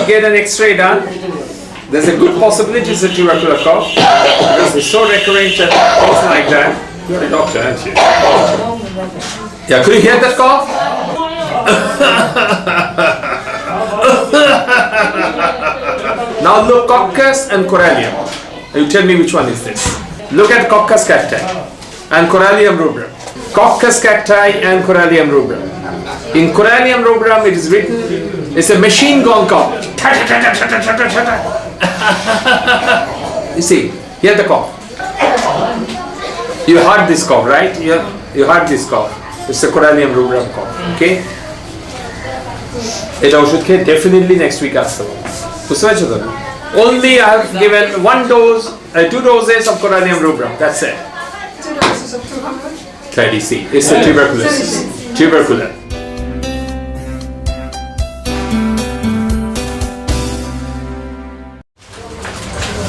should get an X-ray done. There's a good possibility it's a tubercular cough because it's so recurrent and things like that. You're a doctor, aren't you? Yeah, could you hear that cough? Now look, coccus and corallium. You tell me which one is this. Look at coccus cacti and corallium rubrum. Coccus cacti and corallium rubrum. In corallium rubrum it is written, it's a machine gun cough. You see, hear the cough. You heard this cough, right? You heard this cough. It's a corallium rubrum cough. Okay? It should get definitely next week after. Only I have given 2 doses of corallium rubrum. That's it. 2 doses of 200? 30C. It's a tuberculosis. Tubercular.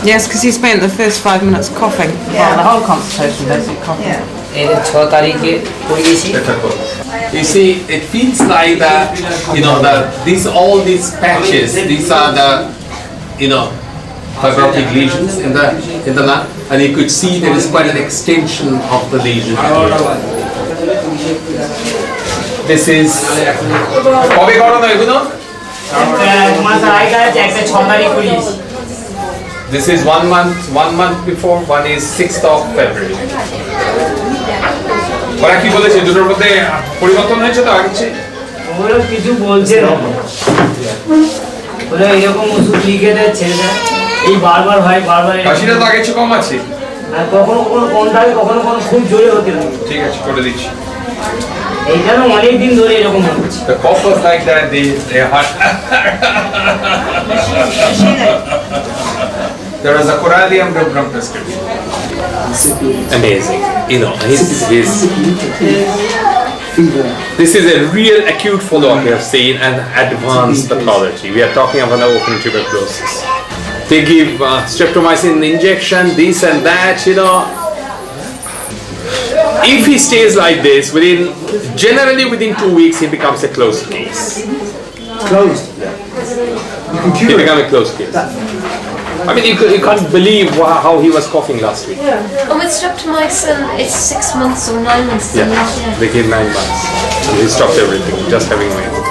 Yes, because he spent the first 5 minutes coughing. Yeah, the whole consultation basically coughing. Yeah. You see, it feels like that, all these patches, these are the, fibrotic lesions in the lung, and you could see there is quite an extension of the lesion. This is, this is 1 month before, one is 6th of February. ওরা কি বলেছে দুটোর মধ্যে পরিবর্তন হয়েছে তো আগে চেয়ে? ওরা কিছু বলছে না। ওরা এরকম ওষুধ লিখে দেয় ছেড়ে দেয়। এই বারবার হয় বারবার। কাশিটা তো আগে চেয়ে কম আছে। আর কখনো কম থাকে কখনো খুব জোরে হতে লাগে। ঠিক আছে করে দিচ্ছি। এইটা তো অনেক দিন ধরে এরকম হচ্ছে। The cough was like that, they had. There was a corallium rubrum prescription. Amazing, this is a real acute follow-up we have seen and advanced pathology. We are talking about open tuberculosis. They give streptomycin injection, this and that, If he stays like this, generally within 2 weeks, he becomes a closed case. Closed? He becomes a closed case. I mean, you can't believe how he was coughing last week. Yeah. And with streptomycin, it's 6 months or 9 months. Yeah, they gave 9 months. So he stopped everything, just having my own.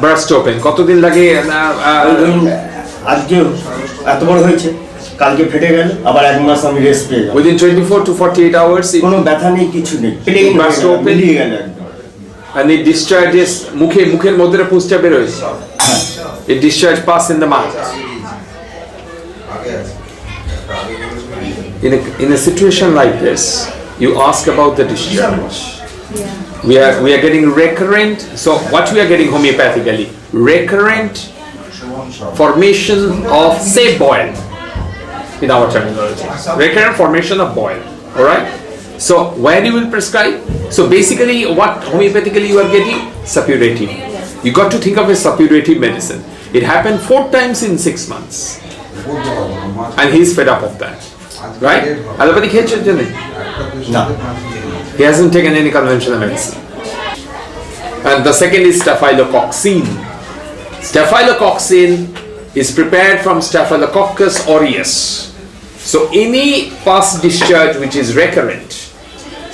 Burst open. কতদিন লাগে? আজকে এত বড় হয়েছে, কালকে ফেটে গেল, আবার 1 মাস আমি রেস্ট পেয়ে যাব। Within 24 to 48 hours, কোনো ব্যথা নেই, কিছু নেই। Plane burst open. মিলিয়ে গেল একদম। And it discharges, মুখের মধ্যে পুষ্টা বের হয়েছে। It discharge pass in the mouth. In a situation like this, you ask about the discharge. We are getting recurrent. So what we are getting homeopathically, recurrent formation of, say, boil, in our terminology, recurrent formation of boil. All right. So where you will prescribe? So basically, what homeopathically you are getting? Suppurative. You got to think of a suppurative medicine. It happened 4 times in 6 months, and he's fed up of that, right? Allopathic No. He hasn't taken any conventional medicine. And the second is staphylococcine. Staphylococcine is prepared from Staphylococcus aureus. So any pus discharge which is recurrent,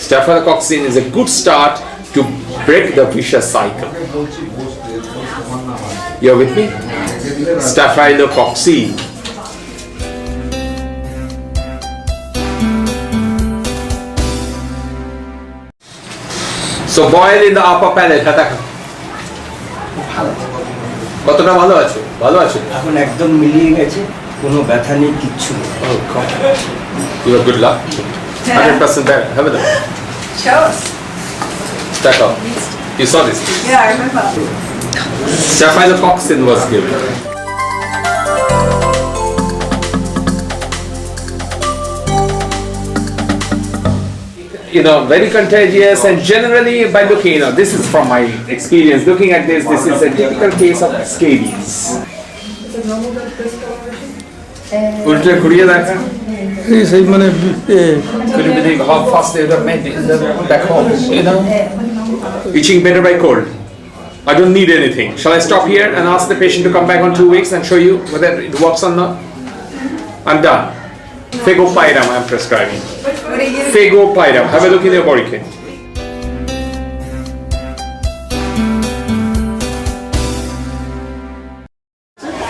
staphylococcine is a good start to break the vicious cycle. You're with me? Staphylococcine. So boil in the upper palate. কতটা ভালো আছে? ভালো আছে? এখন একদম মিলিয়ে গেছে, কোনো ব্যথা নেই, কিচ্ছু নেই। Oh God. You have good luck. 100% better. Have a look. Show us. Stack up. You saw this? Yeah, I remember. Staphylococcine was given. Very contagious, and generally by looking, this is from my experience, looking at this is a typical case of scabies. উল্টে ঘুরিয়ে দেখা। সেই মানে Could you believe how fast they would have made it back home? You know? Itching better by cold. I don't need anything. Shall I stop here and ask the patient to come back on 2 weeks and show you whether it works or not? I'm done. Fegopyram I'm prescribing. Fegopyram. Have a look in your body kit.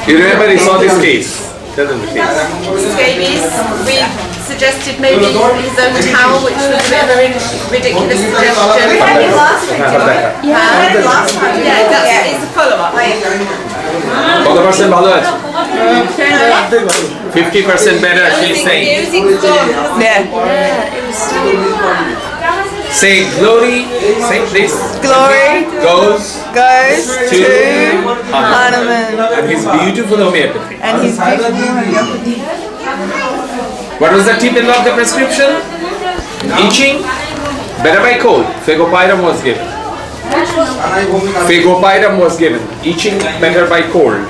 You remember you saw this case? Tell them the case. Scabies. We suggested maybe his own towel, which was a bit of a ridiculous suggestion. Yeah, it's a follow-up. কত percent ভালো আছে? 50% better, she's saying. Yeah. Say glory, say please. Glory Goes goes to to Hanuman. and his beautiful homeopathy. And he's beautiful. What was the tip of the prescription? Itching, better by cold. Fegopyram was given. Fegopyram was given. Itching, better by cold.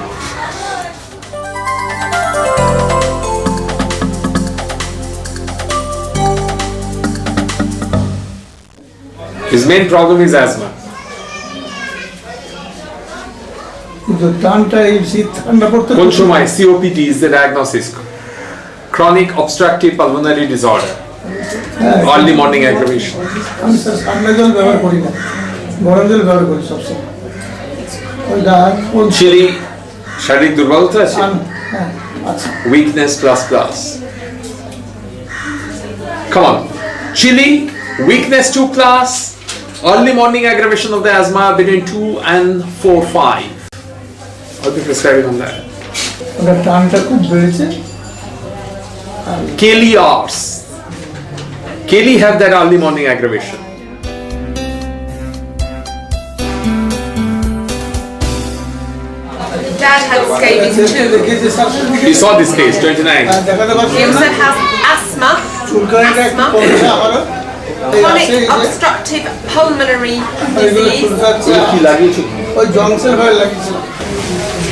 His main problem is asthma. কিন্তু টানটা এই শীত ঠান্ডা পড়তে কোন সময় COPD is the diagnosis. Chronic obstructive pulmonary disorder. Early morning aggravation. আমি sir ঠান্ডা জল ব্যবহার করি না, গরম জল ব্যবহার করি সবসময়। ওইটা কোন Chilly, শারীরিক দুর্বলতা আছে? হ্যাঁ আচ্ছা Weakness plus. Come on. Chilly, weakness 2 class, early morning aggravation of the asthma between 2 and 4-5. I'll be prescribing on that. ওটা টানটা খুব বেড়েছে। Keli hours. Keli have that early morning aggravation. Dad had scabies too. দেখেছি sir You saw this case, 29. দেখাতে He পারছি also না has asthma, চুলকানিটা একটু কমছে আমারও এই chronic আছে এই যে obstructive pulmonary এইগুলো disease. চুলকাচ্ছে ওই জংসের ভয় লাগিয়েছে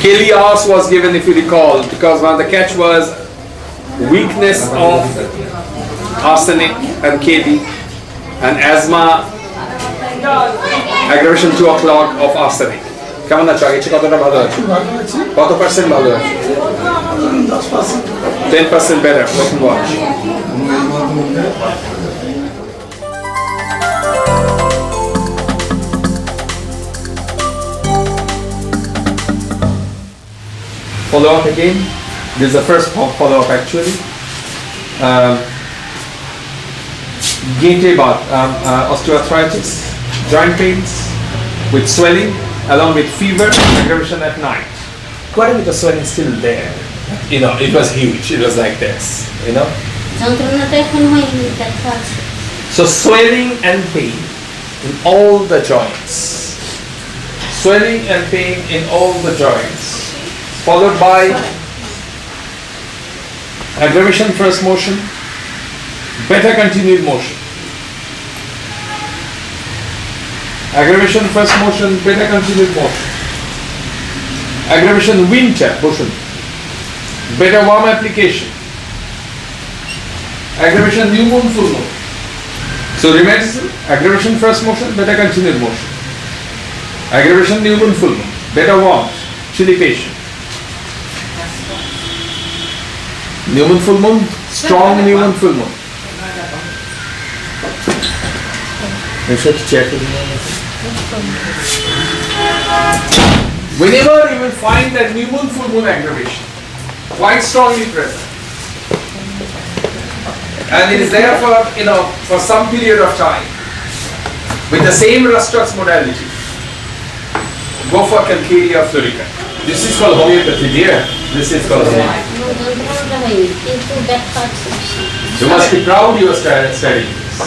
Keli hours was given, if you recall, because one of the catch was weakness of arsenic and Keli, and asthma aggravation 2 o'clock of arsenic. কেমন আছো? আগে চেয়ে কতটা ভালো আছে? ভালো আছে কত পার্সেন্ট ভালো আছে? 10%। 10% better. Listen, watch. Follow up again. This is the first follow up actually. Gate osteoarthritis, joint pains with swelling along with fever, aggravation at night. Quite a bit of swelling still there. You know, it was huge. It was like this. You know. যন্ত্রণাটা এখন হয়নি, ব্যথা আছে। So swelling and pain in all the joints. Swelling and pain in all the joints. Followed by aggravation first motion, better continued motion. Aggravation first motion, better continued motion. Aggravation winter motion, better warm application. Aggravation new moon, full moon. So rheumatism, aggravation first motion, better continued motion. Aggravation new moon, full moon, better warmth, chilly patient. New moon, full moon, strong new moon, full moon. Whenever you will find that new moon, full moon aggravation, quite strongly present, and it is there for some period of time, with the same Rastrax modality, go for Calcaria Florica. This is called homeopathy, dear. This is called homeopathy. যন্ত্রণাটা হয়নি, কিন্তু ব্যথা আছে। You must be proud you are studying this.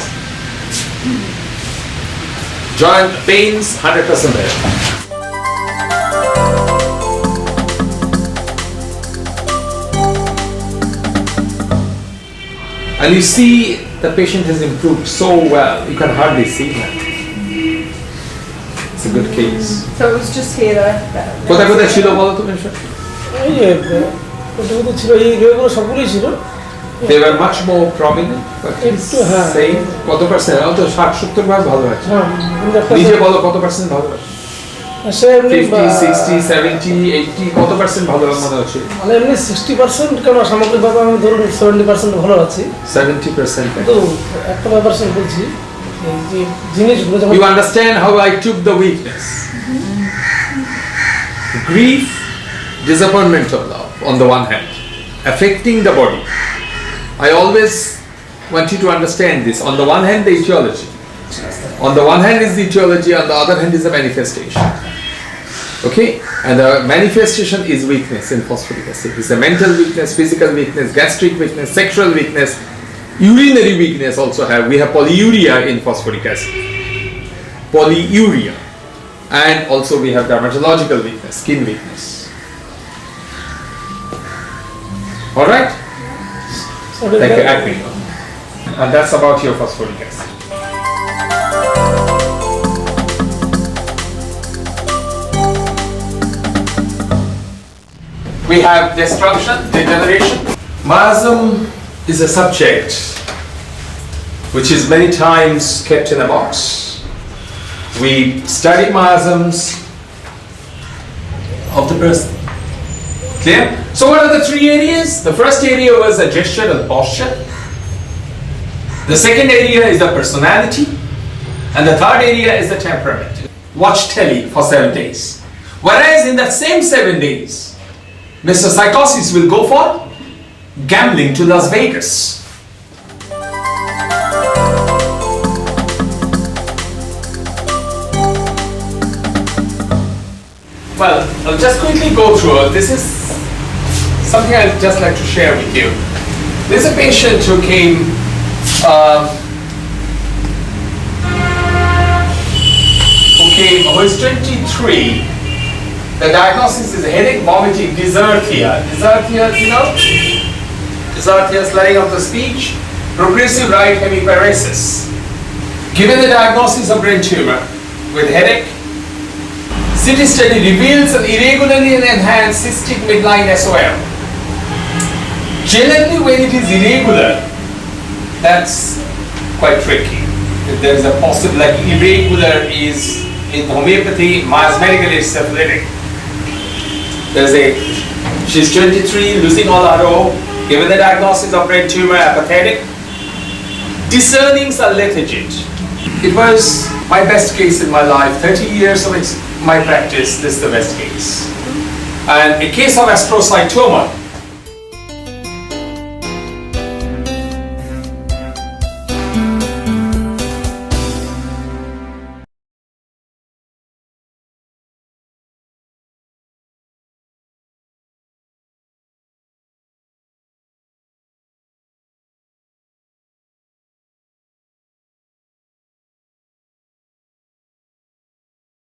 Joint pains, 100% better. And you see the patient has improved so well, you can hardly see that. It's a good case. So it was just here that I কোথায় কোথায় ছিল বলো তুমি? এই যে ওটা ছিল এই রোগগুলো সবগুলোই ছিল They were much more prominent, but একটু হ্যাঁ same. কত পার্সেন্ট? তো 60-70% ভালো আছে। হ্যাঁ নিজে বলো কত পার্সেন্ট ভালো আছে? সে এমনি 50, 60, 70, 80 কত পার্সেন্ট ভালো মনে হচ্ছে? মানে এমনি 60% কেন সামগ্রিকভাবে আমি ধরুন 70% ভালো আছি 70%. কিন্তু একটা ব্যাপার বলছি এই যে জিনিসগুলো যেমন You understand how I took the weakness? Grief, disappointment of love on the one hand, affecting the body. I always want you to understand this. On the one hand, the etiology. On the one hand is the etiology, on the other hand is the manifestation. Okay? And the manifestation is weakness in phosphoric acid. It's a mental weakness, physical weakness, gastric weakness, sexual weakness, urinary weakness also have. We have polyuria in phosphoric acid. Polyuria. And also we have dermatological weakness, skin weakness. Alright? Thank you, acne. And that's about your phosphoric acid. We have destruction, degeneration. Miasm is a subject which is many times kept in a box. We study miasms of the person. Clear? So what are the three areas? The first area was the gesture and posture. The second area is the personality. And the third area is the temperament. Watch telly for 7 days. Whereas in that same 7 days, Mr. Psychosis will go for gambling to Las Vegas. Well, I'll just quickly go through it. This is something I'd just like to share with you. There's a patient who came who is 23. The diagnosis is headache, vomiting, dysarthria. Dysarthria, you know? Dysarthria, slurring of the speech. Progressive right hemiparesis. Given the diagnosis of brain tumor with headache, CT study reveals an irregularly enhanced cystic midline SOM. Generally, when it is irregular, that's quite tricky. If there is a possible, like irregular is in homeopathy, miasmatically it's syphilitic. She's 23, losing all her hair, given the diagnosis of brain tumor, apathetic. Discernings are lethargic. It was my best case in my life, 30 years of my practice, this is the best case. And a case of astrocytoma,